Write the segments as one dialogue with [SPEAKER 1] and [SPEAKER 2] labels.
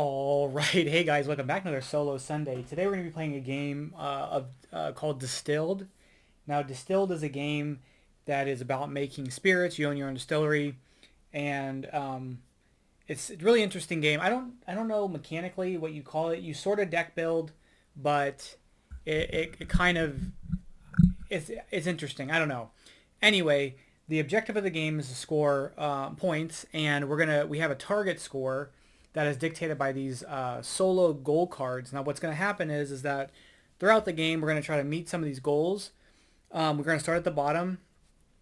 [SPEAKER 1] All right, hey guys, welcome back to another solo Sunday. Today we're going to be playing a game called Distilled. Now, Distilled is a game that is about making spirits. You own your own distillery, and it's a really interesting game. I don't know mechanically what you call it. You sort of deck build, but it kind of it's interesting. I don't know. Anyway, the objective of the game is to score points, and we have a target score that is dictated by these solo goal cards. Now, what's going to happen is that throughout the game, we're going to try to meet some of these goals. We're going to start at the bottom.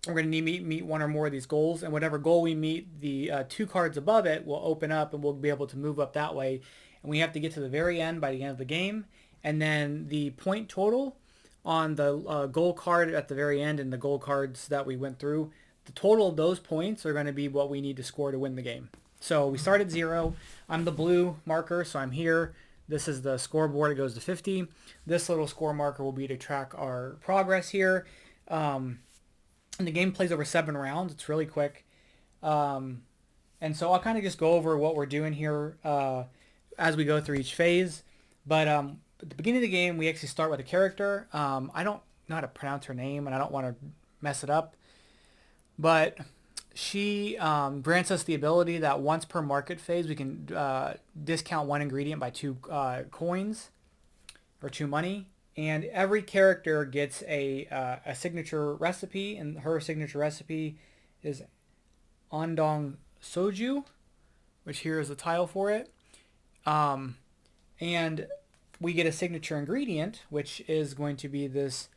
[SPEAKER 1] We're going to meet one or more of these goals, and whatever goal we meet, the two cards above it will open up, and we'll be able to move up that way. And we have to get to the very end by the end of the game, and then the point total on the goal card at the very end and the goal cards that we went through, the total of those points are going to be what we need to score to win the game. So we start at 0. I'm the blue marker, so I'm here. This is the scoreboard. It goes to 50. This little score marker will be to track our progress here. And the game plays over 7 rounds. It's really quick. And so I'll kind of just go over what we're doing here as we go through each phase. But at the beginning of the game, we actually start with a character. I don't know how to pronounce her name, and I don't want to mess it up. But she grants us the ability that once per market phase, we can discount one ingredient by 2 coins or 2 money. And every character gets a signature recipe, and her signature recipe is Andong Soju, which here is the title for it. And we get a signature ingredient, which is going to be this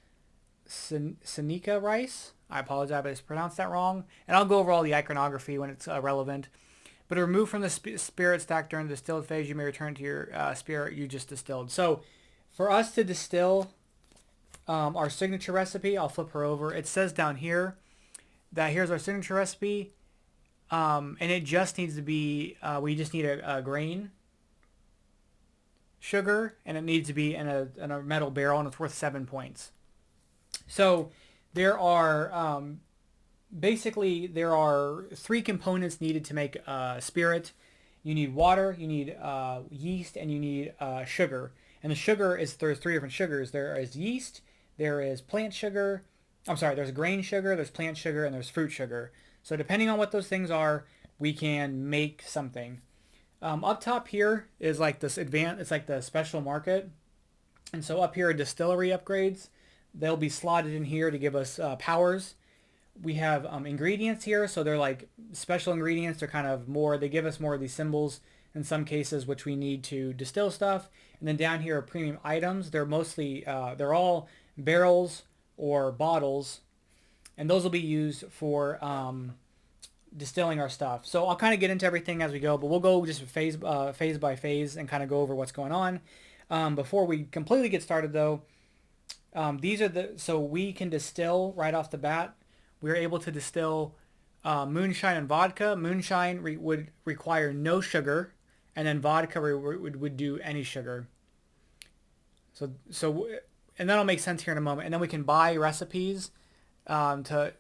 [SPEAKER 1] Seneca rice. I apologize if I pronounced that wrong. And I'll go over all the iconography when it's relevant. But removed from the spirit stack during the distilled phase, you may return to your spirit you just distilled. So for us to distill our signature recipe, I'll flip her over. It says down here that here's our signature recipe. And it just needs to be, we just need a grain sugar, and it needs to be in a metal barrel, and it's worth 7 points. So there are basically there are 3 components needed to make spirit. You need water, you need yeast, and you need sugar. And the sugar there's 3 different sugars. There is yeast, there is plant sugar. I'm sorry, there's grain sugar, there's plant sugar, and there's fruit sugar. So depending on what those things are, we can make something. Up top here is like this it's like the special market. And so up here are distillery upgrades. They'll be slotted in here to give us powers. We have ingredients here, so they're like special ingredients. They're kind of more, they give us more of these symbols in some cases, which we need to distill stuff. And then down here are premium items. They're mostly, they're all barrels or bottles, and those will be used for distilling our stuff. So I'll kind of get into everything as we go, but we'll go just phase by phase and kind of go over what's going on. Before we completely get started though, so we can distill right off the bat. We're able to distill moonshine and vodka. Moonshine would require no sugar, and then vodka would do any sugar. And that'll make sense here in a moment. And then we can buy recipes. So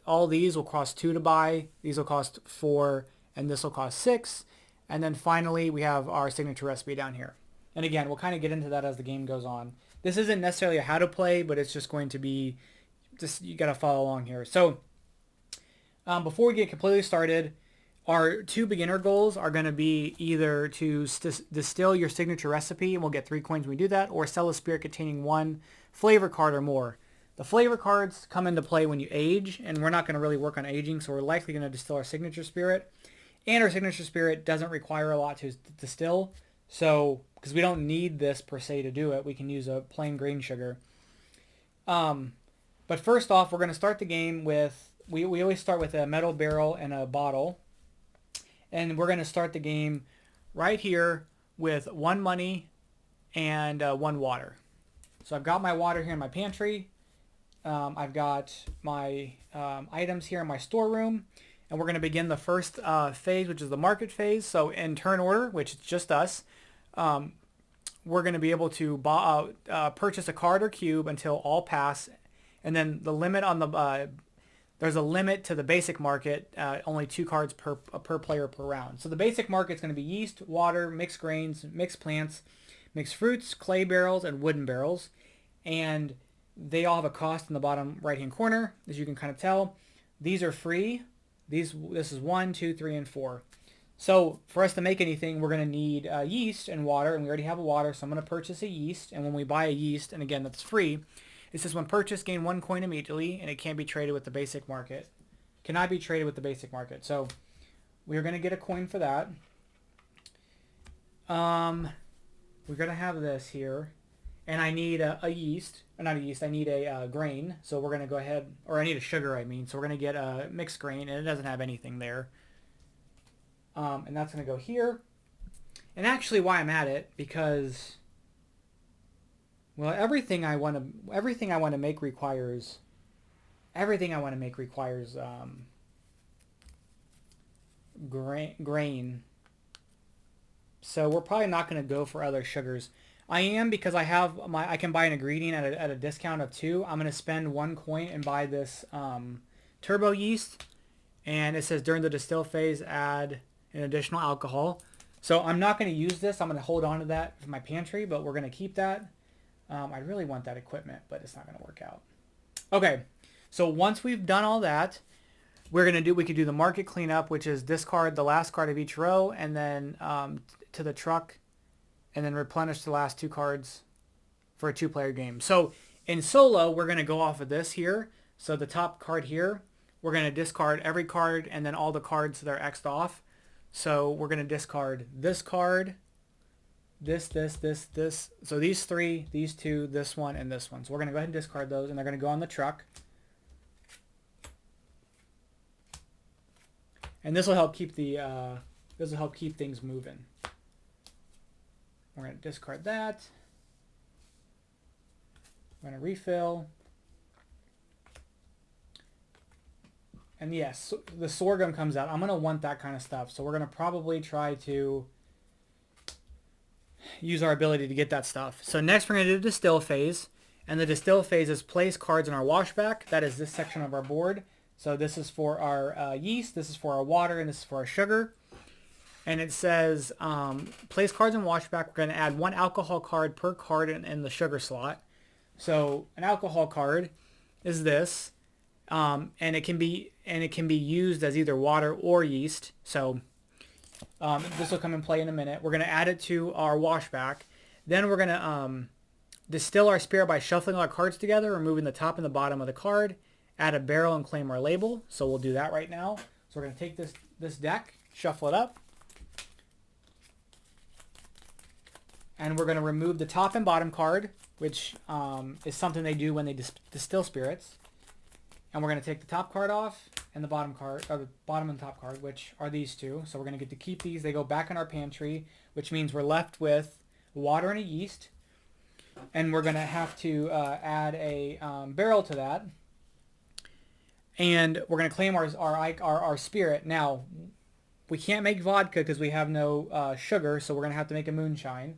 [SPEAKER 1] all these will cost 2 to buy. These will cost 4, and this will cost 6. And then finally, we have our signature recipe down here. And again, we'll kind of get into that as the game goes on. This isn't necessarily a how to play, but it's just going to be, you got to follow along here. So before we get completely started, our 2 beginner goals are going to be either to distill your signature recipe, and we'll get 3 coins when we do that, or sell a spirit containing 1 flavor card or more. The flavor cards come into play when you age, and we're not going to really work on aging, so we're likely going to distill our signature spirit. And our signature spirit doesn't require a lot to distill, so because we don't need this per se to do it, we can use a plain grain sugar. But first off, we're going to start the game with, we always start with a metal barrel and a bottle. And we're going to start the game right here with 1 money and 1 water. So I've got my water here in my pantry. I've got my items here in my storeroom. And we're going to begin the first phase, which is the market phase. So in turn order, which is just us, we're going to be able to purchase a card or cube until all pass. And then the limit on the there's a limit to the basic market, only 2 cards per player per round. So the basic market is going to be yeast, water, mixed grains, mixed plants, mixed fruits, clay barrels, and wooden barrels. And they all have a cost in the bottom right-hand corner, as you can kind of tell. These are free. This is 1, 2, 3, and 4. So for us to make anything, we're going to need yeast and water, and we already have a water, so I'm going to purchase a yeast. And when we buy a yeast, and again, that's free, it says when purchased, gain 1 coin immediately, and it can't be traded with the basic market. Cannot be traded with the basic market. So we're going to get a coin for that. We're going to have this here. And I need a yeast. Not a yeast, I need a grain. So we're going to go ahead, or I need a sugar, I mean. So we're going to get a mixed grain, and it doesn't have anything there. And that's going to go here. And actually why I'm at it, because, well, everything I want to make requires grain. So we're probably not going to go for other sugars. I am, because I can buy an ingredient at a discount of 2. I'm going to spend 1 coin and buy this turbo yeast. And it says during the distill phase, add an additional alcohol. So I'm not going to use this. I'm going to hold on to that for my pantry, but we're going to keep that. I really want that equipment, but it's not going to work out. Okay, so once we've done all that, we could do the market cleanup, which is discard the last card of each row, and then to the truck, and then replenish the last 2 cards for a 2-player game. So in solo, we're going to go off of this here. So the top card here, we're going to discard every card and then all the cards that are X'd off. So we're going to discard this card, this. So these 3, these 2, this one, and this one. So we're going to go ahead and discard those, and they're going to go on the truck. And this will help keep things moving. We're going to discard that. We're going to refill. And yes, the sorghum comes out. I'm going to want that kind of stuff. So we're going to probably try to use our ability to get that stuff. So next we're going to do the distill phase. And the distill phase is place cards in our washback. That is this section of our board. So this is for our yeast, this is for our water, and this is for our sugar. And it says place cards in washback. We're going to add 1 alcohol card per card in the sugar slot. So an alcohol card is this, and it can be used as either water or yeast. So this will come in play in a minute. We're going to add it to our washback. Then we're going to distill our spirit by shuffling our cards together, removing the top and the bottom of the card. Add a barrel and claim our label. So we'll do that right now. So we're going to take this deck, shuffle it up. And we're going to remove the top and bottom card, which is something they do when they distill spirits. And we're going to take the top card off and the bottom card, or the bottom and top card, which are these 2. So we're going to get to keep these. They go back in our pantry, which means we're left with water and a yeast. And we're going to have to add a barrel to that. And we're going to claim our spirit. Now, we can't make vodka because we have no sugar, so we're going to have to make a moonshine.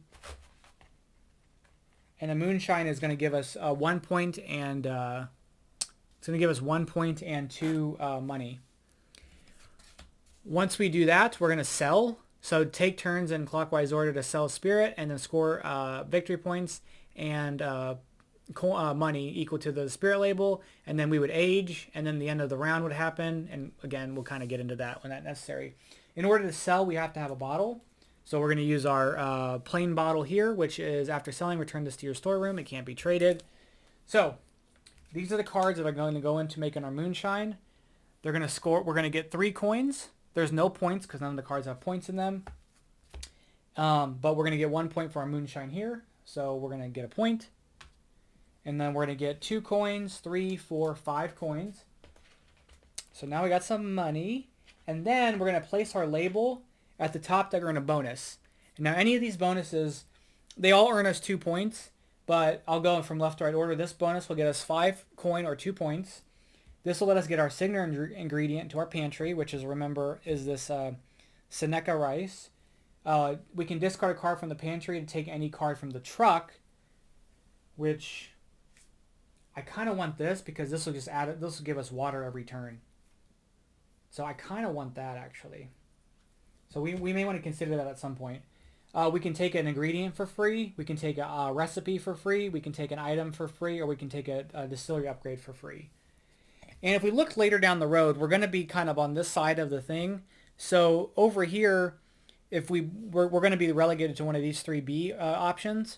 [SPEAKER 1] And a moonshine is going to give us 1 point, and it's going to give us 1 point and 2 money. Once we do that, we're going to sell. So take turns in clockwise order to sell spirit, and then score victory points and money equal to the spirit label. And then we would age, and then the end of the round would happen. And again, we'll kind of get into that when that's necessary. In order to sell, we have to have a bottle. So we're going to use our plain bottle here, which is after selling, return this to your storeroom. It can't be traded. So these are the cards that are going to go into making our moonshine. They're going to score. We're going to get 3 coins. There's no points because none of the cards have points in them. But we're going to get 1 point for our moonshine here. So we're going to get a point. And then we're going to get 2 coins, 3, 4, 5 coins. So now we got some money. And then we're going to place our label at the top that earn a bonus. And now any of these bonuses, they all earn us 2 points, but I'll go from left to right order. This bonus will get us 5 coin or 2 points. This will let us get our signature ingredient to our pantry, which is, remember, is this Seneca rice. We can discard a card from the pantry to take any card from the truck, which I kind of want this because this will just add it. This will give us water every turn. So I kind of want that actually. So we may want to consider that at some point. We can take an ingredient for free. We can take a recipe for free. We can take an item for free, or we can take a distillery upgrade for free. And if we look later down the road, we're going to be kind of on this side of the thing. So over here, if we're going to be relegated to one of these 3B options.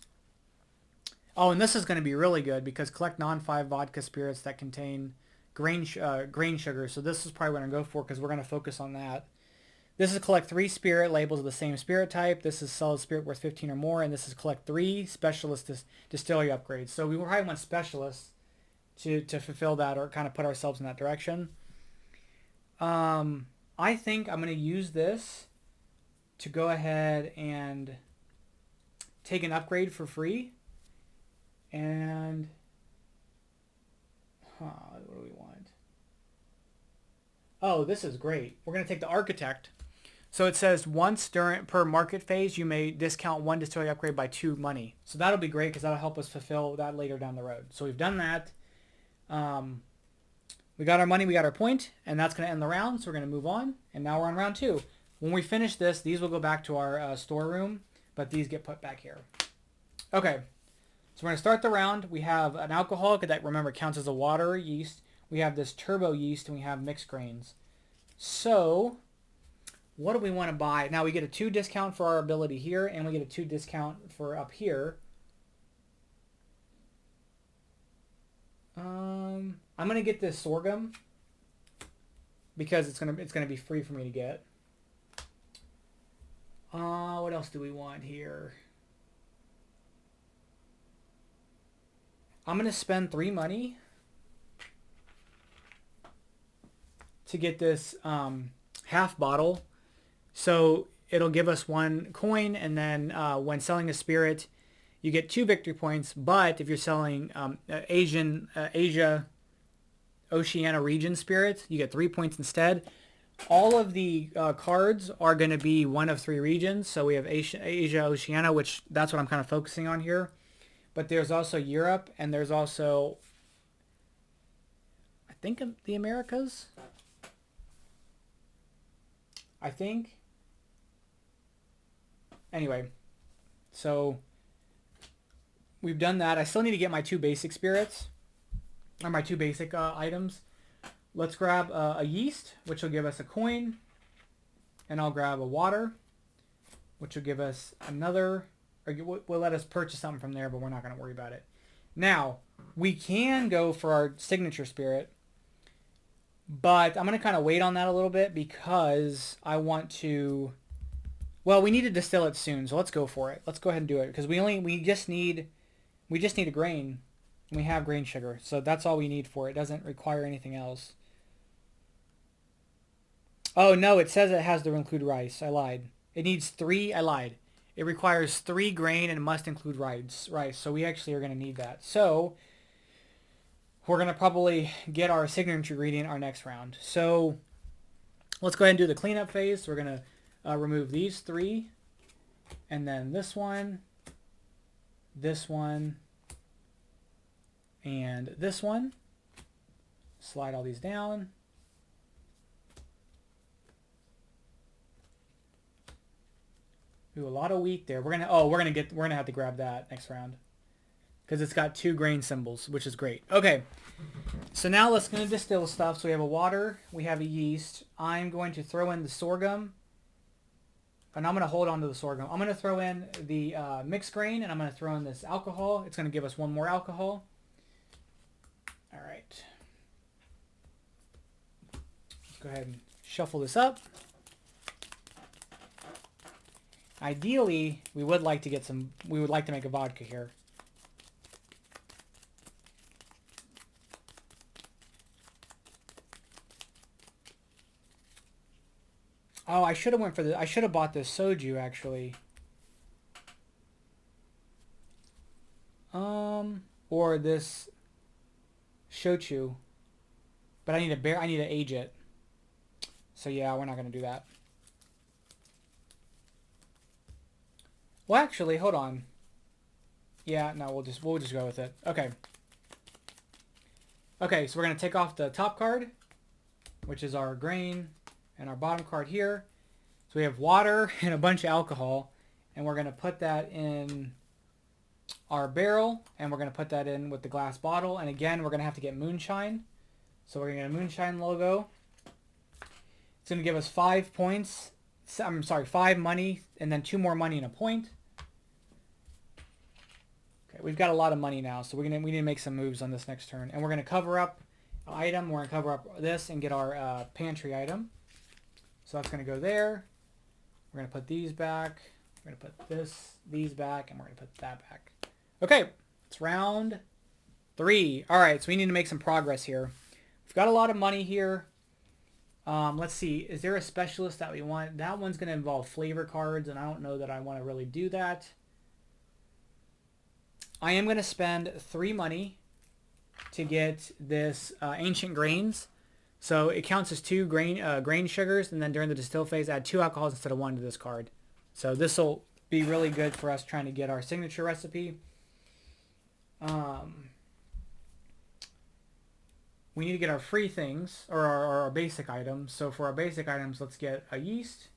[SPEAKER 1] Oh, and this is going to be really good because collect non-5 vodka spirits that contain grain sugar. So this is probably what I'm going to go for because we're going to focus on that. This is collect 3 spirit labels of the same spirit type. This is sell a spirit worth 15 or more. And this is collect 3 specialist distillery upgrades. So we probably want specialists to fulfill that or kind of put ourselves in that direction. I think I'm going to use this to go ahead and take an upgrade for free. And what do we want? Oh, this is great. We're going to take the architect. So it says once per market phase, you may discount 1 distillery upgrade by 2 money. So that'll be great because that'll help us fulfill that later down the road. So we've done that. We got our money, we got our point, and that's going to end the round. So we're going to move on. And now we're on round 2. When we finish this, these will go back to our storeroom, but these get put back here. Okay. So we're going to start the round. We have an alcoholic that, remember, counts as a water yeast. We have this turbo yeast, and we have mixed grains. So what do we want to buy? Now we get a 2 discount for our ability here, and we get a 2 discount for up here. I'm going to get this sorghum because it's gonna be free for me to get. What else do we want here? I'm going to spend 3 money to get this half bottle. So it'll give us 1 coin, and then when selling a spirit, you get 2 victory points. But if you're selling Asia, Oceania region spirits, you get 3 points instead. All of the cards are going to be one of 3 regions. So we have Asia, Oceania, which that's what I'm kind of focusing on here. But there's also Europe, and there's also, I think, the Americas. I think. Anyway, so we've done that. I still need to get my 2 basic spirits, or my 2 basic items. Let's grab a yeast, which will give us a coin, and I'll grab a water, which will give us another, or will let us purchase something from there, but we're not going to worry about it. Now, we can go for our signature spirit, but I'm going to kind of wait on that a little bit because I want to, well, we need to distill it soon, so let's go for it. Let's go ahead and do it because we just need a grain, and we have grain sugar, so that's all we need for it. It doesn't require anything else. Oh no, it says it has to include rice. I lied. It needs 3. I lied. It requires 3 grain and must include rice. So we actually are going to need that. So we're going to probably get our signature ingredient our next round. So let's go ahead and do the cleanup phase. So we're going to remove these 3, and then this one, and this one. Slide all these down. Ooh, a lot of wheat there. We're gonna have to grab that next round because it's got 2 grain symbols, which is great. Okay, so now let's gonna distill stuff. So we have a water, we have a yeast. I'm going to throw in the sorghum, and I'm gonna hold on to the sorghum. I'm gonna throw in the mixed grain, and I'm gonna throw in this alcohol. It's gonna give us 1 more alcohol. All right, let's go ahead and shuffle this up. Ideally, we would like to make a vodka here. Oh, I should have bought this soju actually. Or this shochu. But I need to age it. So yeah, we're not going to do that. Well, actually, hold on. Yeah, no, we'll just go with it. Okay. Okay, so we're going to take off the top card, which is our grain, and our bottom card here. So we have water and a bunch of alcohol, and we're going to put that in our barrel, and we're going to put that in with the glass bottle. And again, we're going to have to get moonshine. So we're going to get a moonshine logo. It's going to give us 5 points. I'm sorry, 5 money, and then 2 more money and a point. Okay, we've got a lot of money now, so we need to make some moves on this next turn. And we're going to cover up an item. We're going to cover up this and get our pantry item. So that's going to go there. We're going to put these back. We're going to put these back, and we're going to put that back. Okay, it's round 3. All right, so we need to make some progress here. We've got a lot of money here. Let's see. Is there a specialist that we want? That one's going to involve flavor cards, and I don't know that I want to really do that. I am going to spend 3 money to get this ancient grains. So it counts as 2 grain sugars, and then during the distill phase, add 2 alcohols instead of 1 to this card. So this will be really good for us trying to get our signature recipe. We need to get our free things, or our basic items. So for our basic items, let's get a yeast.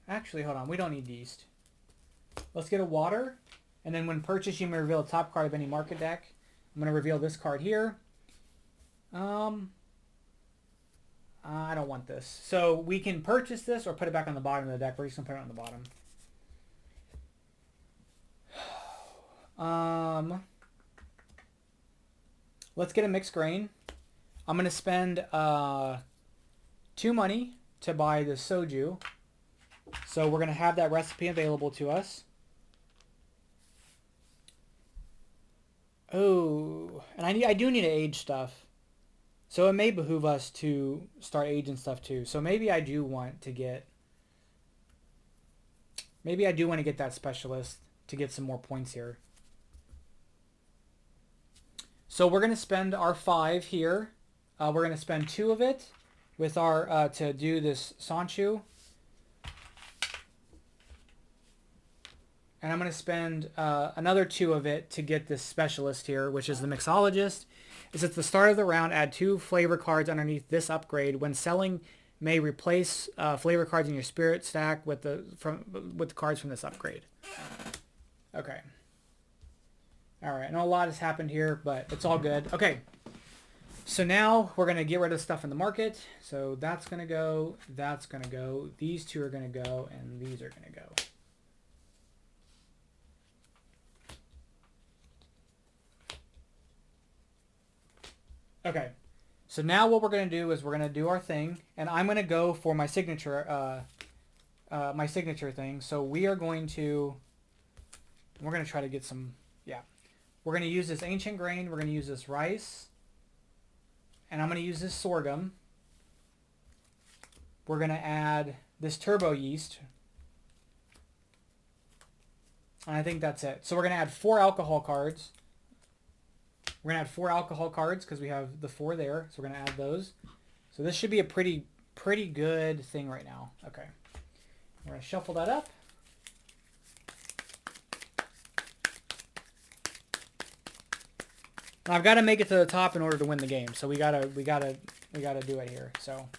[SPEAKER 1] Actually, hold on. We don't need yeast. Let's get a water. And then when purchased, you may reveal the top card of any market deck. I'm going to reveal this card here. I don't want this. So we can purchase this or put it back on the bottom of the deck. We're just going to put it on the bottom. Let's get a mixed grain. I'm going to spend 2 money to buy the soju. So we're going to have that recipe available to us. Oh, and I do need to age stuff. So it may behoove us to start aging stuff too. So maybe I do want to get that specialist to get some more points here. So we're going to spend our 5 here. We're going to spend 2 of it with our to do this Sanchu. And I'm going to spend another 2 of it to get this specialist here, which is the mixologist. Is at the start of the round, add 2 flavor cards underneath this upgrade. When selling, may replace flavor cards in your spirit stack with the cards from this upgrade. Okay. All right. I know a lot has happened here, but it's all good. Okay. So now we're going to get rid of stuff in the market. So that's going to go. That's going to go. These 2 are going to go, and these are going to go. Okay, so now what we're going to do is we're going to do our thing, and I'm going to go for my signature thing. So we're going to try to get some, we're going to use this ancient grain, we're going to use this rice, and I'm going to use this sorghum. We're going to add this turbo yeast, and I think that's it. So we're going to add 4 alcohol cards. We're going to add 4 alcohol cards because we have the 4 there. So we're going to add those. So this should be a pretty good thing right now. Okay. We're going to shuffle that up. Now I've got to make it to the top in order to win the game. So we gotta do it here. So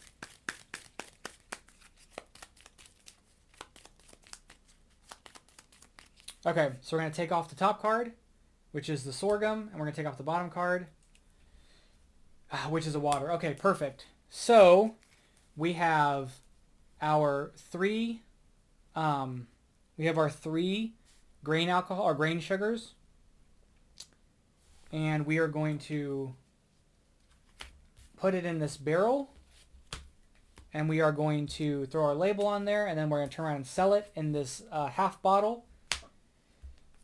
[SPEAKER 1] okay, so we're going to take off the top card, which is the sorghum, and we're going to take off the bottom card, which is a water. Okay, perfect. So we have our 3 grain alcohol or grain sugars, and we are going to put it in this barrel, and we are going to throw our label on there, and then we're going to turn around and sell it in this half bottle.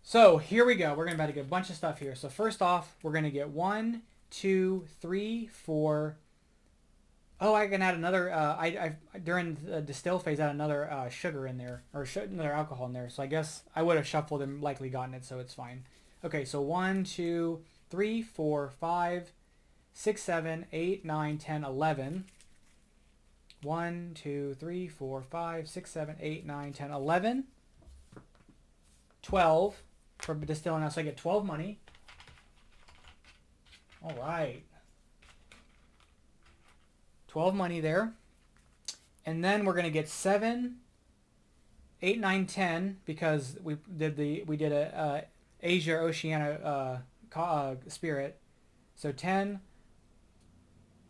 [SPEAKER 1] So here we go. We're going to get a bunch of stuff here. So first off, we're going to get 1, 2, 3, 4. Oh, I can add another. During the distill phase, add another sugar in there, or another alcohol in there. So I guess I would have shuffled and likely gotten it, so it's fine. Okay, so 1, 2, 3, 4, 5, 6, 7, 8, 9, 10, 11. 1, 2, 3, 4, 5, 6, 7, 8, 9, 10, 11. 12 for distilling now, so I get 12 money. All right. 12 money there. And then we're going to get 7, 8, 9, 10 because we did a Asia Oceania spirit. So 10,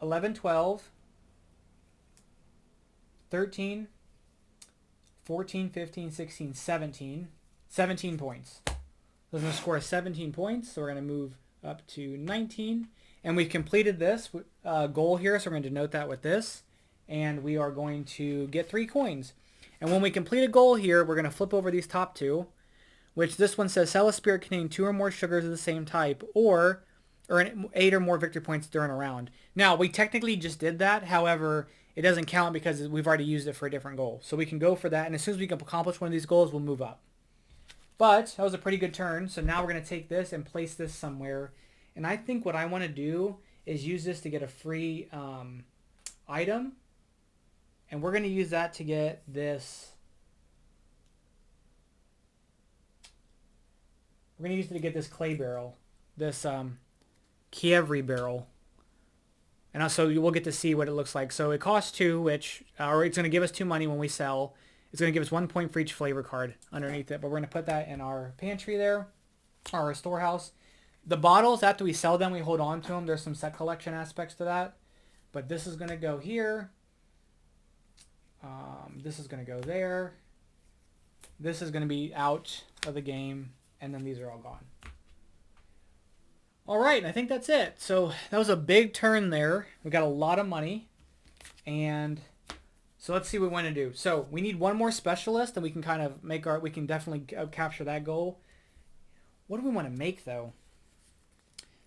[SPEAKER 1] 11, 12, 13, 14, 15, 16, 17. 17 points. So we're going to score 17 points. So we're going to move up to 19. And we've completed this goal here. So we're going to denote that with this. And we are going to get 3 coins. And when we complete a goal here, we're going to flip over these top 2. Which this one says, sell a spirit containing 2 or more sugars of the same type. Or earn 8 or more victory points during a round. Now, we technically just did that. However, it doesn't count because we've already used it for a different goal. So we can go for that. And as soon as we can accomplish one of these goals, we'll move up. But that was a pretty good turn. So now we're going to take this and place this somewhere. And I think what I want to do is use this to get a free item. And we're going to use that to get this. We're going to use it to get this clay barrel. This Kievri barrel. And also we'll get to see what it looks like. So it costs 2, which, or it's going to give us 2 money when we sell. It's going to give us 1 point for each flavor card underneath it. But we're going to put that in our pantry there, our storehouse. The bottles, after we sell them, we hold on to them. There's some set collection aspects to that. But this is going to go here. This is going to go there. This is going to be out of the game. And then these are all gone. All right, and I think that's it. So that was a big turn there. We got a lot of money. And so let's see what we want to do. So we need 1 more specialist, and we can kind of make we can definitely capture that goal. What do we want to make, though?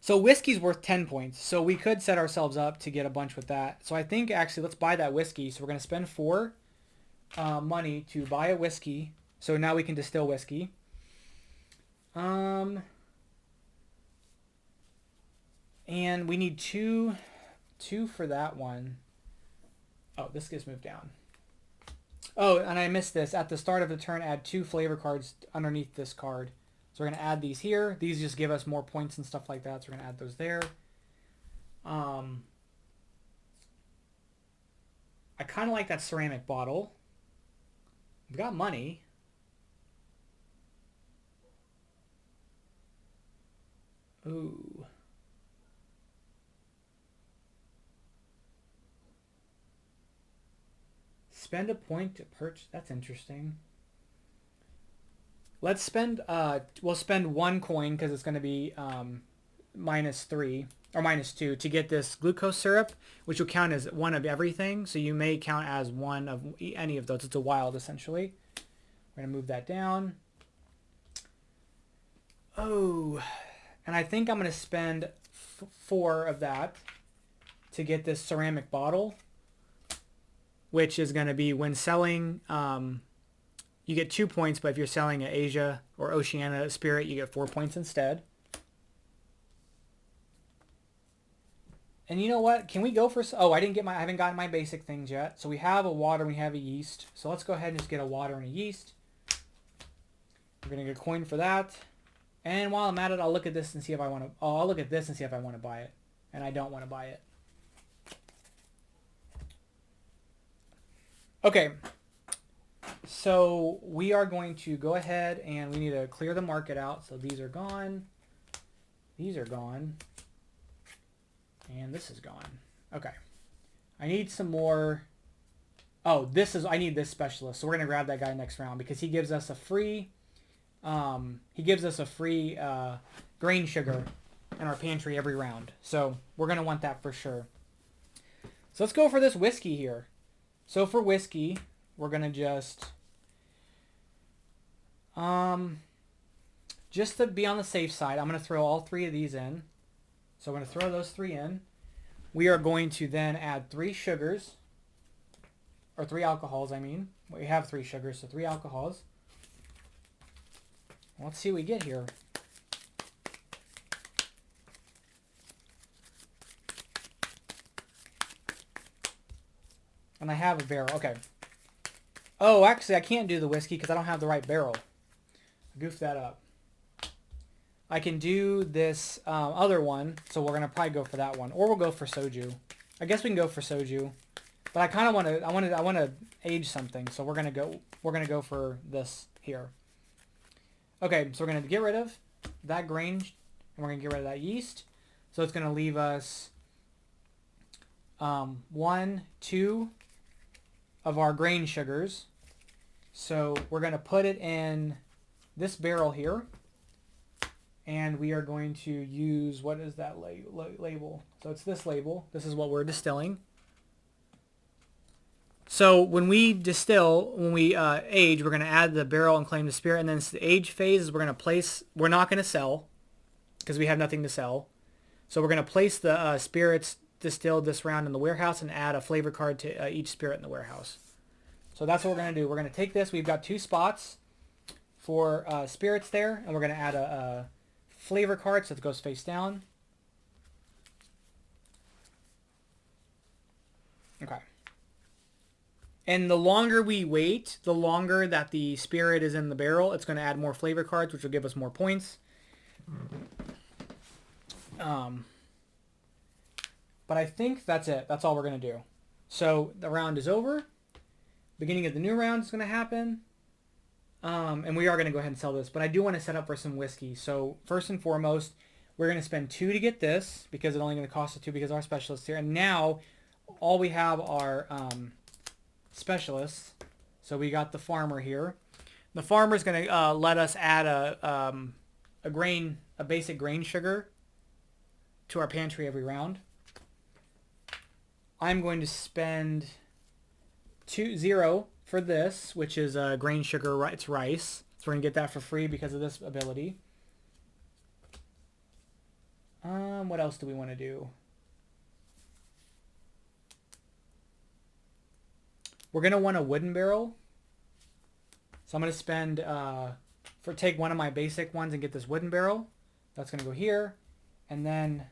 [SPEAKER 1] So whiskey's worth 10 points. So we could set ourselves up to get a bunch with that. So I think, actually, let's buy that whiskey. So we're going to spend 4 money to buy a whiskey. So now we can distill whiskey. And we need 2 for that one. Oh, this gets moved down. Oh, and I missed this. At the start of the turn, add 2 flavor cards underneath this card. So we're going to add these here. These just give us more points and stuff like that. So we're going to add those there. I kind of like that ceramic bottle. We've got money. Ooh. Spend a point to purchase. That's interesting. Let's spend, we'll spend 1 coin because it's going to be -3 or -2 to get this glucose syrup, which will count as 1 of everything. So you may count as 1 of any of those. It's a wild, essentially. We're going to move that down. Oh, and I think I'm going to spend 4 of that to get this ceramic bottle, which is going to be when selling, you get 2 points, but if you're selling an Asia or Oceania spirit, you get 4 points instead. And you know what? Can we go for... Oh, I haven't gotten my basic things yet. So we have a water and we have a yeast. So let's go ahead and just get a water and a yeast. We're going to get a coin for that. And while I'm at it, I'll look at this and see if I want to... Oh, I'll look at this and see if I want to buy it. And I don't want to buy it. Okay. So we are going to go ahead and we need to clear the market out. So these are gone. These are gone. And this is gone. Okay. I need some more. Oh, I need this specialist. So we're going to grab that guy next round because he gives us a free, grain sugar in our pantry every round. So we're going to want that for sure. So let's go for this whiskey here. So for whiskey, we're going to just to be on the safe side, I'm going to throw all 3 of these in. So I'm going to throw those 3 in. We are going to then add 3 sugars, or 3 alcohols, I mean. We have 3 sugars, so 3 alcohols. Let's see what we get here. And I have a barrel. Okay. Oh, actually, I can't do the whiskey because I don't have the right barrel. I goofed that up. I can do this other one. So we're going to probably go for that one. Or we'll go for soju. I guess we can go for soju. But I kind of want to, I want to age something. So we're going to go for this here. Okay, so we're going to get rid of that grain, and we're going to get rid of that yeast. So it's going to leave us 1, 2 of our grain sugars. So we're going to put it in this barrel here. And we are going to use, what is that label? So it's this label. This is what we're distilling. So when we distill, when we age, we're going to add the barrel and claim the spirit. And then the age phase is we're going to place, we're not going to sell because we have nothing to sell. So we're going to place the spirits distilled this round in the warehouse and add a flavor card to each spirit in the warehouse. So that's what we're going to do. We're going to take this. We've got 2 spots for spirits there. And we're going to add a flavor card so it goes face down. Okay. And the longer we wait, the longer that the spirit is in the barrel, it's going to add more flavor cards, which will give us more points. But I think that's it. That's all we're going to do. So the round is over. Beginning of the new round is going to happen. And we are going to go ahead and sell this. But I do want to set up for some whiskey. So first and foremost, we're going to spend 2 to get this because it's only going to cost us 2 because our specialists here. And now all we have are specialists. So we got the farmer here. The farmer is going to let us add a basic grain sugar to our pantry every round. I'm going to spend 0 for this, which is grain sugar. It's rice. So we're going to get that for free because of this ability. What else do we want to do? We're going to want a wooden barrel. So I'm going to spend, take one of my basic ones and get this wooden barrel. That's going to go here. And then,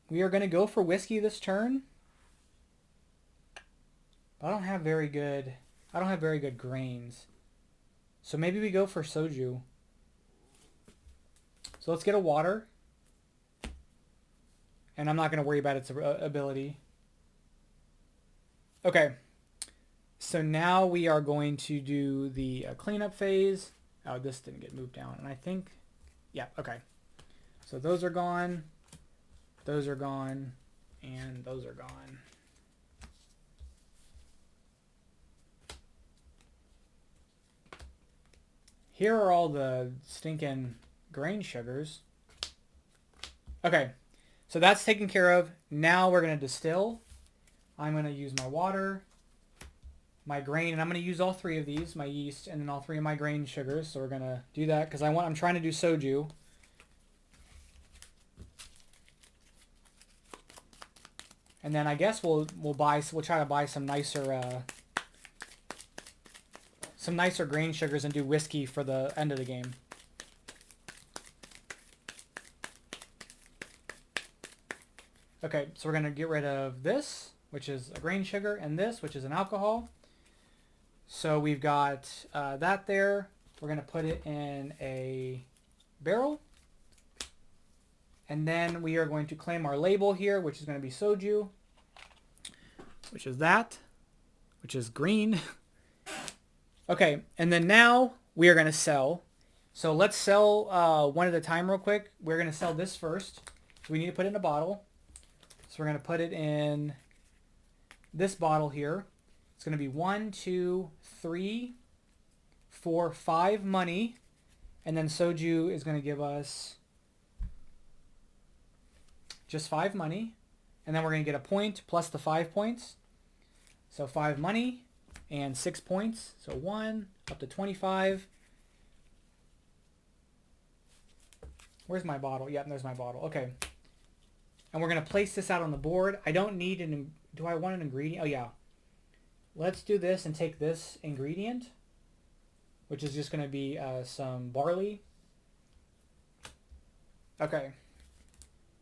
[SPEAKER 1] we are going to go for whiskey this turn. But I don't have very good grains. So maybe we go for soju. So let's get a water. And I'm not going to worry about its ability. Okay. So now we are going to do the cleanup phase. Oh, this didn't get moved down. And I think, yeah, okay. So those are gone. Those are gone. And those are gone. Here are all the stinking grain sugars. Okay, so that's taken care of. Now we're going to distill. I'm going to use my water, my grain, and I'm going to use all 3 of these, my yeast, and then all 3 of my grain sugars. So we're going to do that because I'm trying to do soju. And then I guess we'll try to buy some nicer grain sugars and do whiskey for the end of the game. Okay, so we're going to get rid of this, which is a grain sugar, and this, which is an alcohol. So we've got that there. We're going to put it in a barrel. And then we are going to claim our label here, which is going to be soju, which is that, which is green. Okay, and then now we are going to sell. So let's sell one at a time real quick. We're going to sell this first. So we need to put it in a bottle. So we're going to put it in this bottle here. It's going to be 1, 2, 3, 4, 5 money. And then soju is going to give us just 5 money. And then we're going to get a point plus the 5 points. So 5 money and 6 points. So 1 up to 25. Where's my bottle? Yep, there's my bottle. Okay. And we're going to place this out on the board. I don't need do I want an ingredient? Oh, yeah. Let's do this and take this ingredient, which is just going to be some barley. Okay.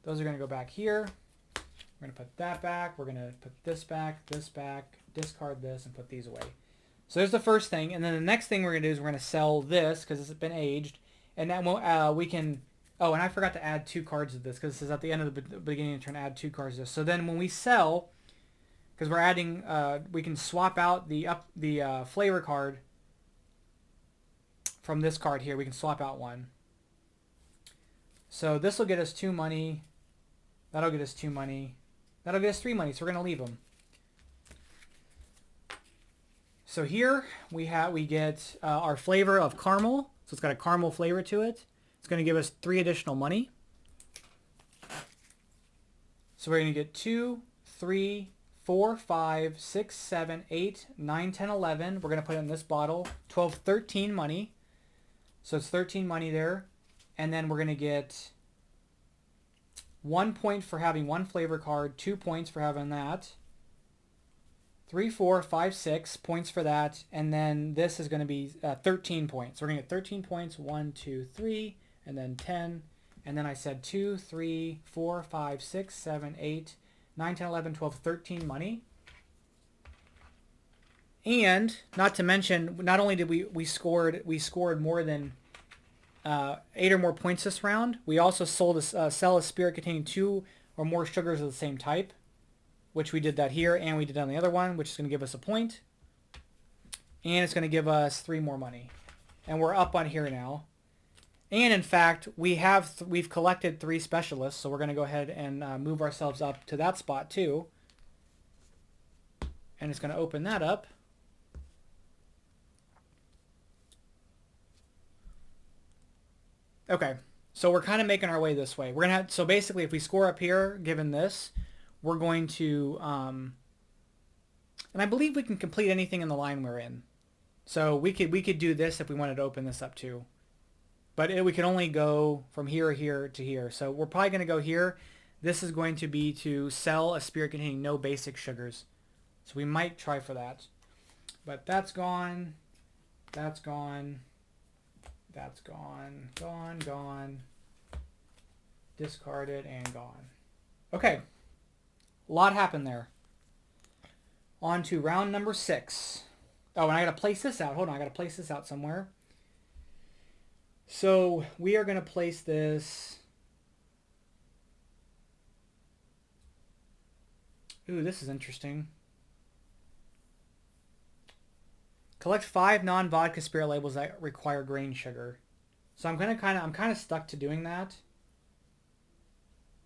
[SPEAKER 1] Those are going to go back here. We're going to put that back. We're going to put this back, discard this and put these away. So there's the first thing, and then the next thing we're going to do is we're going to sell this because it's been aged, and that we can... Oh, and I forgot to add 2 cards of this because this is at the end of the beginning of the turn, add 2 cards of this. So then when we sell, because we're adding, we can swap out the flavor card from this card here. We can swap out one. So this will get us 2 money. That'll get us 2 money. That'll get us 3 money, so we're going to leave them. So here we get our flavor of caramel. So it's got a caramel flavor to it. It's going to give us 3 additional money. So we're going to get 2, 3, 4, 5, 6, 7, 8, 9, 10, 11. We're going to put it in this bottle. 12, 13 money. So it's 13 money there. And then we're going to get 1 point for having 1 flavor card, 2 points for having that. 3, 4, 5, 6 points for that. And then this is going to be 13 points. So we're going to get 13 points. 1, 2, 3, and then 10. And then I said 2, 3, 4, 5, 6, 7, 8, 9, 10, 11, 12, 13 money. And not to mention, not only did we scored more than 8 or more points this round, we also sell a spirit containing 2 or more sugars of the same type, which we did that here, and we did on the other one, which is going to give us a point. And it's going to give us 3 more money. And we're up on here now. And in fact, we've collected 3 specialists, so we're going to go ahead and move ourselves up to that spot too. And it's going to open that up. Okay, so we're kind of making our way this way. We're gonna have, so basically, if we score up here, given this, we're going to, and I believe we can complete anything in the line we're in. So we could do this if we wanted to open this up too. But we can only go from here to here. So we're probably going to go here. This is going to be to sell a spirit containing no basic sugars. So we might try for that. But that's gone. That's gone. That's gone. Gone, gone. Discarded and gone. Okay. A lot happened there. On to round number 6. Oh, and I got to place this out. Hold on. I got to place this out somewhere. So we are going to place this. Ooh, this is interesting. Collect 5 non-vodka spirit labels that require grain sugar. So I'm kind of stuck to doing that.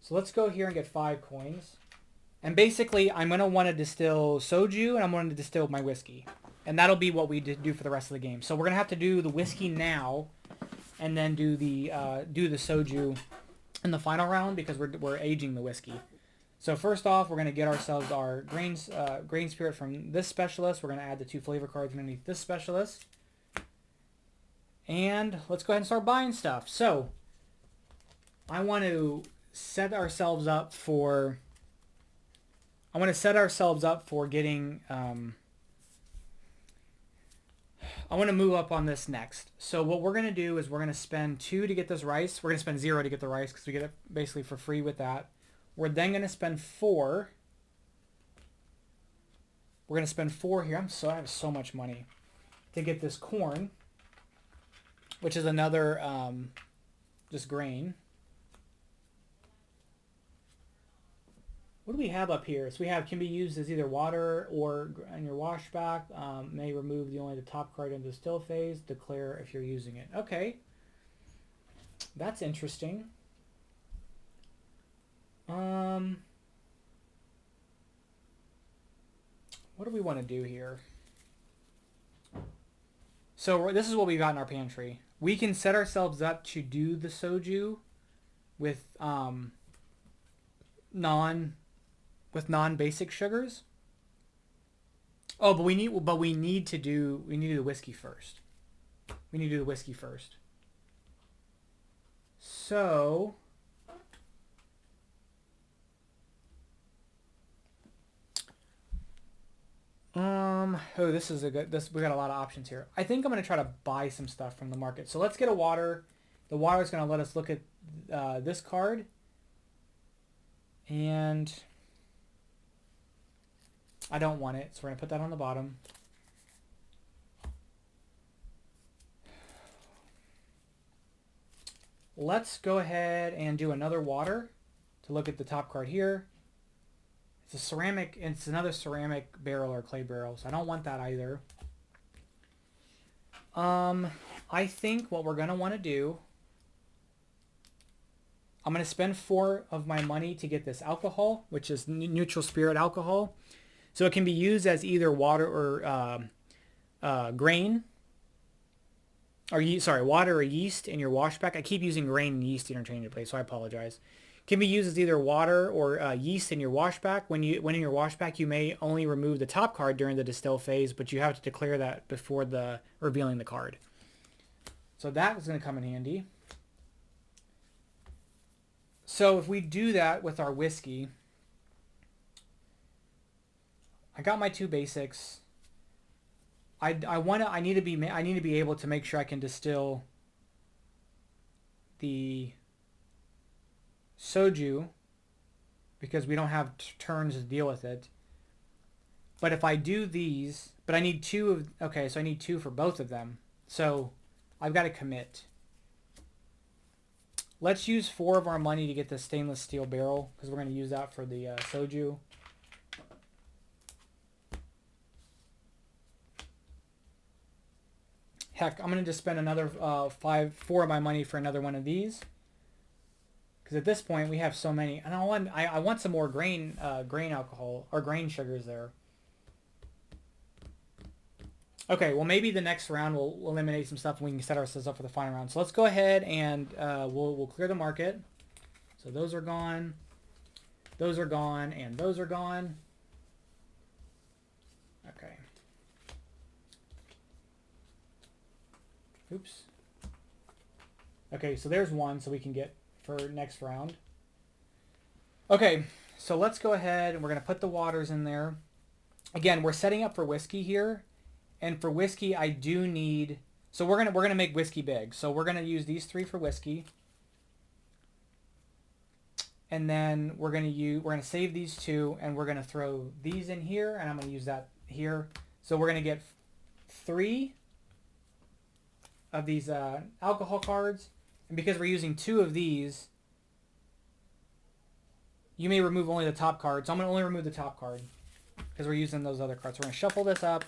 [SPEAKER 1] So let's go here and get 5 coins. And basically, I'm going to want to distill soju, and I'm going to distill my whiskey. And that'll be what we do for the rest of the game. So we're going to have to do the whiskey now, and then do the soju in the final round because we're aging the whiskey. So first off, we're going to get ourselves our grain spirit from this specialist. We're going to add the 2 flavor cards underneath this specialist. And let's go ahead and start buying stuff. So I want to set ourselves up for getting I want to move up on this next. So what we're going to do is we're going to spend 2 to get this rice. We're going to spend 0 to get the rice because we get it basically for free with that. We're then going to spend 4. We're going to spend 4 here. I have so much money to get this corn, which is another just grain. What do we have up here? So we have can be used as either water or in your washback. May remove only the top card in the still phase. Declare if you're using it. Okay. That's interesting. What do we want to do here? So this is what we got in our pantry. We can set ourselves up to do the soju with non-basic sugars. Oh, but we need to do the whiskey first. We need to do the whiskey first. So this is we got a lot of options here. I think I'm going to try to buy some stuff from the market. So let's get a water. The water is going to let us look at this card. And I don't want it, so we're going to put that on the bottom. Let's go ahead and do another water to look at the top card here. It's a ceramic, it's another ceramic barrel or clay barrel, so I don't want that either. I think what we're going to want to do, I'm going to spend 4 of my money to get this alcohol, which is neutral spirit alcohol. So it can be used as either water or grain. Or water or yeast in your washback. I keep using grain and yeast interchangeably, so I apologize. Can be used as either water or yeast in your washback. When in your washback, you may only remove the top card during the distill phase, but you have to declare that before the revealing the card. So that is going to come in handy. So if we do that with our whiskey, I got my 2 basics. I need to be able to make sure I can distill the soju because we don't have turns to deal with it. But if I do these, but I need 2 of, okay, so I need 2 for both of them. So I've got to commit. Let's use 4 of our money to get the stainless steel barrel because we're going to use that for the soju. Heck, I'm going to just spend another 4 of my money for another one of these. Because at this point we have so many, and I want some more grain alcohol or grain sugars there. Okay, well maybe the next round we'll eliminate some stuff and we can set ourselves up for the final round. So let's go ahead and we'll clear the market. So those are gone, and those are gone. Okay. Oops. Okay, so there's one, so we can get for next round. Okay, so let's go ahead and we're going to put the waters in there. Again, we're setting up for whiskey here. And for whiskey, I do need, so we're gonna make whiskey big. So we're gonna use these 3 for whiskey. And then we're gonna save these 2 and we're gonna throw these in here and I'm gonna use that here. So we're gonna get 3 of these alcohol cards, and because we're using 2 of these, you may remove only the top card. So I'm going to only remove the top card because we're using those other cards. So we're going to shuffle this up,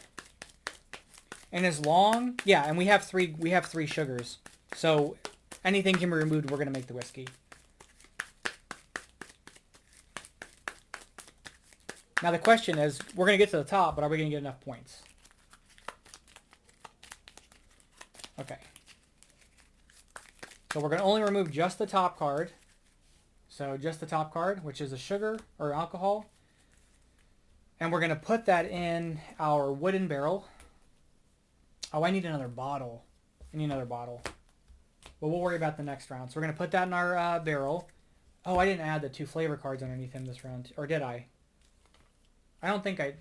[SPEAKER 1] and as long, yeah, and we have 3 sugars. So anything can be removed. We're going to make the whiskey. Now the question is, we're going to get to the top, but are we going to get enough points? Okay. So we're going to only remove just the top card. So just the top card, which is a sugar or alcohol. And we're going to put that in our wooden barrel. Oh, I need another bottle. I need another bottle. But we'll worry about the next round. So we're going to put that in our barrel. Oh, I didn't add the 2 flavor cards underneath him this round. Or did I? I don't think I...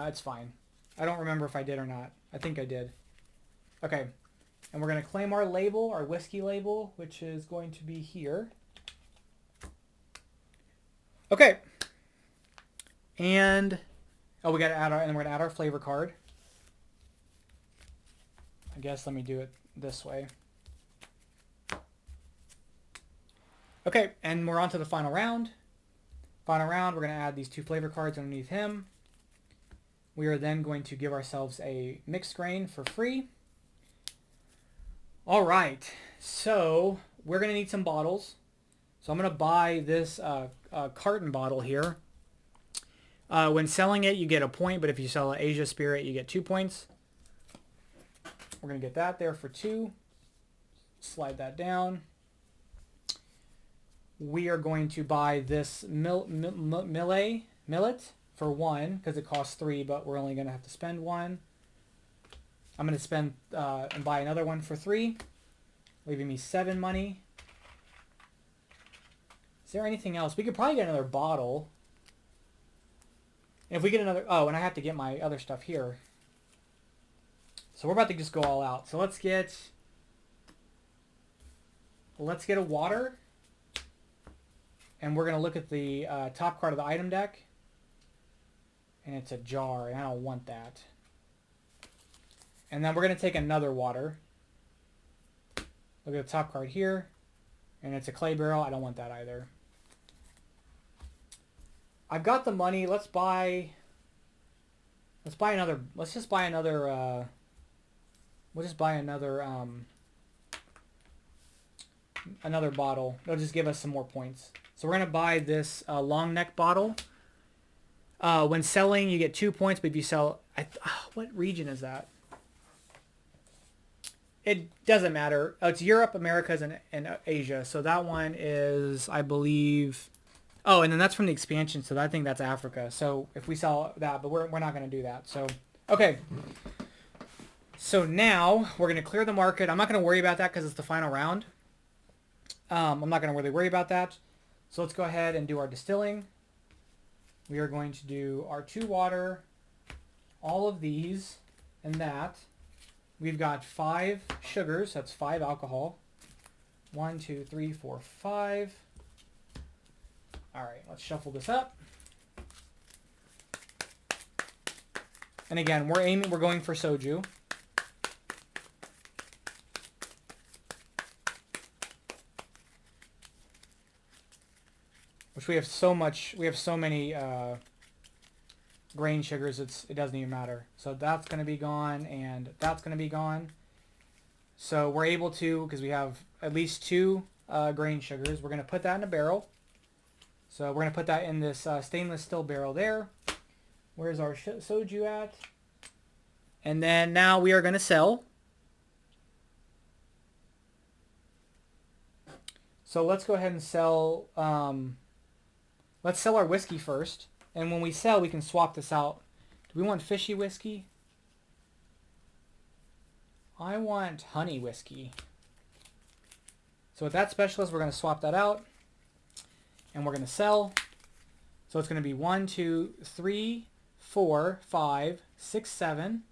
[SPEAKER 1] it's fine. I don't remember if I did or not. I think I did. Okay. And we're going to claim our label, our whiskey label, which is going to be here. Okay. And... oh, we got to add our... and then we're going to add our flavor card. I guess let me do it this way. Okay, and we're on to the final round. Final round, we're going to add these 2 flavor cards underneath him. We are then going to give ourselves a mixed grain for free. All right, so we're going to need some bottles. So I'm going to buy this carton bottle here. When selling it, you get a point, but if you sell an Asia Spirit, you get 2 points. We're going to get that there for 2. Slide that down. We are going to buy this millet for 1 because it costs 3, but we're only going to have to spend 1. I'm going to spend and buy another one for 3, leaving me 7 money. Is there anything else? We could probably get another bottle. And if we get another... oh, and I have to get my other stuff here. So we're about to just go all out. So let's get a water. And we're going to look at the top card of the item deck. And it's a jar, and I don't want that. And then we're going to take another water. Look at the top card here. And it's a clay barrel. I don't want that either. I've got the money. Let's buy another. Let's just buy another. We'll just buy another bottle. It'll just give us some more points. So we're gonna buy this long neck bottle. When selling, you get 2 points, but if you sell, what region is that? It doesn't matter. Oh, it's Europe, Americas, and Asia. So that one is, I believe. Oh, and then that's from the expansion, so I think that's Africa. So if we sell that, but we're not going to do that. So, okay. So now we're going to clear the market. I'm not going to worry about that because it's the final round. I'm not going to really worry about that. So let's go ahead and do our distilling. We are going to do our 2 water, all of these, and that. We've got 5 sugars. That's 5 alcohol. 1, 2, 3, 4, 5. All right, let's shuffle this up. And again, we're going for soju. Which we have so many grain sugars, it doesn't even matter. So that's going to be gone, and that's going to be gone. So we're able to, because we have at least 2 grain sugars, we're going to put that in a barrel. So we're going to put that in this stainless steel barrel there. Where's our soju at? And then now we are going to sell. So let's go ahead and sell. Let's sell our whiskey first. And when we sell, we can swap this out. Do we want fishy whiskey? I want honey whiskey. So with that specialist, we're going to swap that out. And we're going to sell. So it's going to be 1, 2, 3, 4, 5, 6, 7,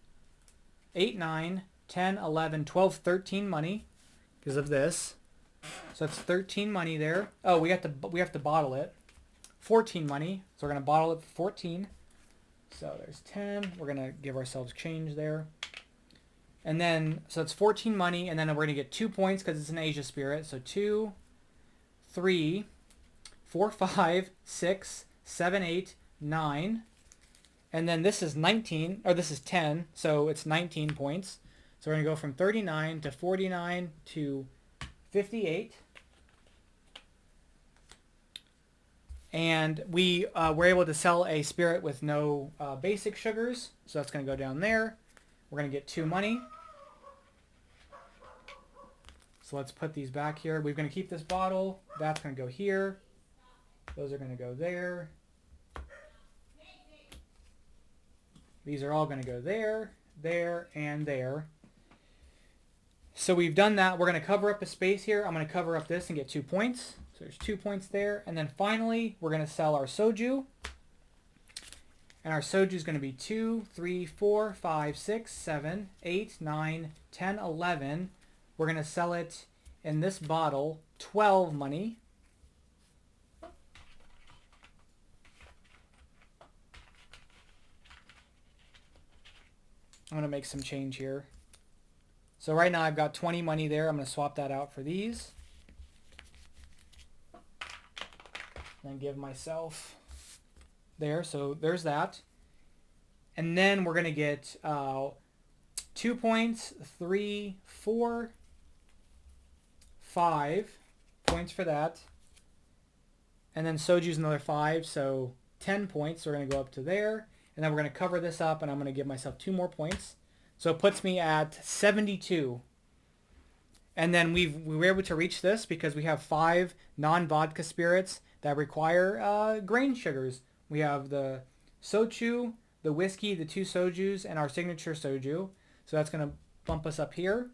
[SPEAKER 1] 8, 9, 10, 11, 12, 13 money because of this. So that's 13 money there. Oh, we have to bottle it. 14 money. So we're going to bottle it for 14. So there's 10. We're going to give ourselves change there. And then, so it's 14 money, and then we're going to get 2 points because it's an Asia spirit. So 2, 3, 4, 5, 6, 7, 8, 9. And then this is 19, or this is 10, so it's 19 points. So we're going to go from 39 to 49 to 58. And we were able to sell a spirit with no basic sugars. So that's going to go down there. We're going to get 2 money. So let's put these back here. We're going to keep this bottle. That's going to go here. Those are going to go there. These are all going to go there, there, and there. So we've done that. We're going to cover up a space here. I'm going to cover up this and get 2 points. So there's 2 points there. And then finally, we're going to sell our soju. And our soju is going to be 2, 3, 4, 5, 6, 7, 8, 9, 10, 11. We're going to sell it in this bottle, 12 money. I'm going to make some change here. So right now I've got 20 money there. I'm going to swap that out for these. And give myself there. So there's that. And then we're going to get 2 points, 3, 4, 5 points for that. And then soju's another 5, so 10 points. So we're going to go up to there. And then we're going to cover this up, and I'm going to give myself 2 more points. So it puts me at 72. And then we were able to reach this because we have 5 non-vodka spirits that require grain sugars. We have the sochu, the whiskey, the 2 sojus, and our signature soju. So that's going to bump us up here.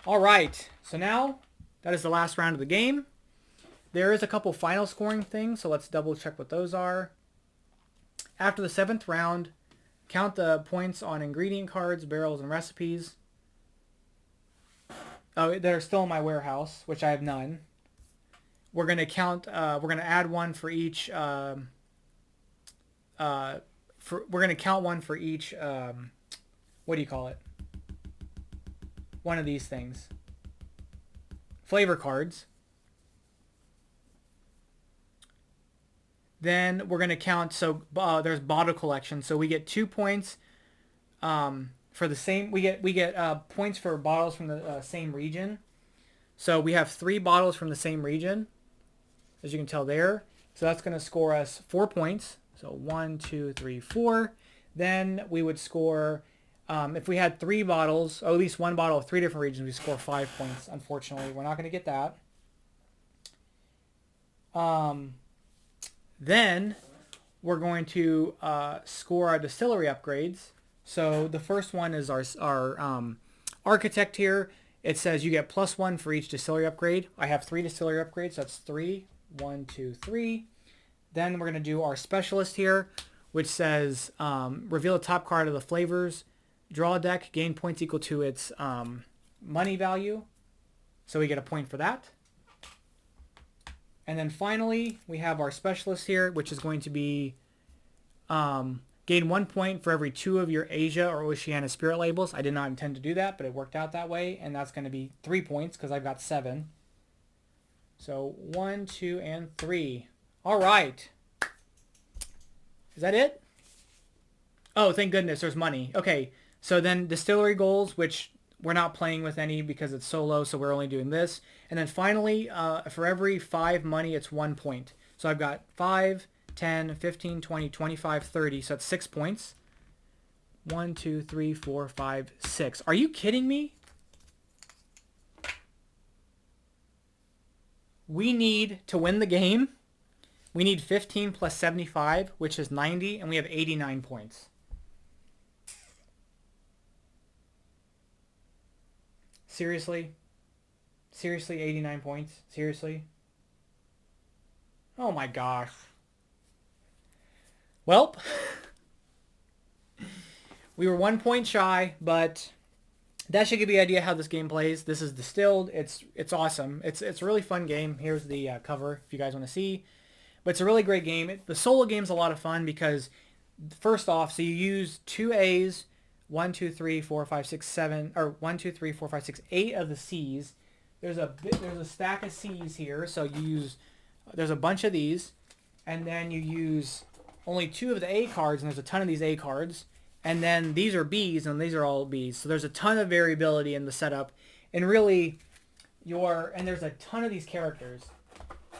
[SPEAKER 1] All right. So now that is the last round of the game. There is a couple final scoring things, so let's double check what those are. After the 7th round, count the points on ingredient cards, barrels, and recipes. Oh, they're still in my warehouse, which I have none. We're going to count, we're going to add 1 for each we're going to count one for each, what do you call it? One of these things. Flavor cards. Then we're going to count, so there's bottle collection. So we get 2 points for the same, we get points for bottles from the same region. So we have 3 bottles from the same region, as you can tell there. So that's going to score us 4 points. So 1, 2, 3, 4. Then we would score, if we had 3 bottles, or at least 1 bottle of 3 different regions, we score 5 points. Unfortunately, we're not going to get that. Then we're going to score our distillery upgrades. So the first one is our architect here. It says you get +1 for each distillery upgrade. I have 3 distillery upgrades. So that's 3. 1, 2, 3. Then we're going to do our specialist here, which says reveal the top card of the flavors. Draw a deck. Gain points equal to its money value. So we get a point for that. And then finally, we have our specialist here, which is going to be gain 1 point for every 2 of your Asia or Oceania spirit labels. I did not intend to do that, but it worked out that way. And that's going to be 3 points because I've got 7. So 1, 2, and 3. All right. Is that it? Oh, thank goodness, there's money. Okay, so then distillery goals, which we're not playing with any because it's solo, so we're only doing this. And then finally, for every 5 money, it's 1 point. So I've got 5, 10, 15, 20, 25, 30. So that's 6 points. 1, 2, 3, 4, 5, 6. Are you kidding me? We need to win the game. We need 15 plus 75, which is 90, and we have 89 points. Seriously? Seriously, 89 points? Seriously? Oh my gosh. Well, we were 1 point shy, but that should give you an idea how this game plays. This is Distilled. It's awesome. It's a really fun game. Here's the cover if you guys want to see. But it's a really great game. The solo game's a lot of fun because, first off, so you use 2 A's, 1, 2, 3, 4, 5, 6, 7, or 1, 2, 3, 4, 5, 6, 8 of the C's. There's a stack of C's here, so you use, there's a bunch of these, and then you use only 2 of the A cards, and there's a ton of these A cards. And then these are B's, and these are all B's. So there's a ton of variability in the setup. And really, and there's a ton of these characters.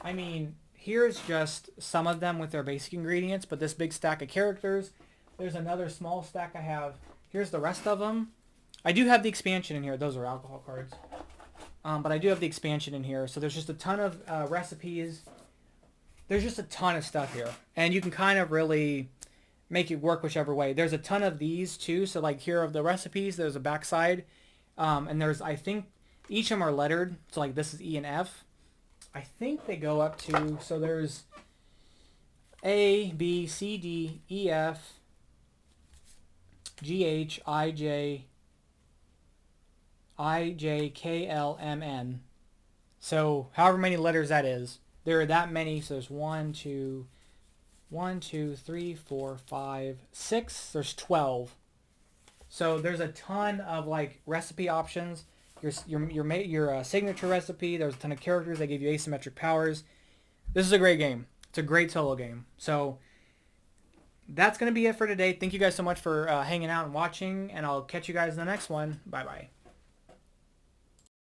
[SPEAKER 1] I mean, here's just some of them with their basic ingredients, but this big stack of characters. There's another small stack I have. Here's the rest of them. I do have the expansion in here. Those are alcohol cards. But I do have the expansion in here. So there's just a ton of recipes. There's just a ton of stuff here. And you can kind of really make it work whichever way. There's a ton of these too. So like here of the recipes, there's a backside. And there's, I think, each of them are lettered. So like this is E and F. I think they go up to, so there's A, B, C, D, E, F, G, H, I, J, K, L, M, N. So however many letters that is. There are that many. So there's 1, 2, 3, 4, 5, 6. There's 12. So there's a ton of like recipe options. Your signature recipe. There's a ton of characters that give you asymmetric powers. This is a great game. It's a great solo game. So that's going to be it for today. Thank you guys so much for hanging out and watching, and I'll catch you guys in the next one. Bye-bye.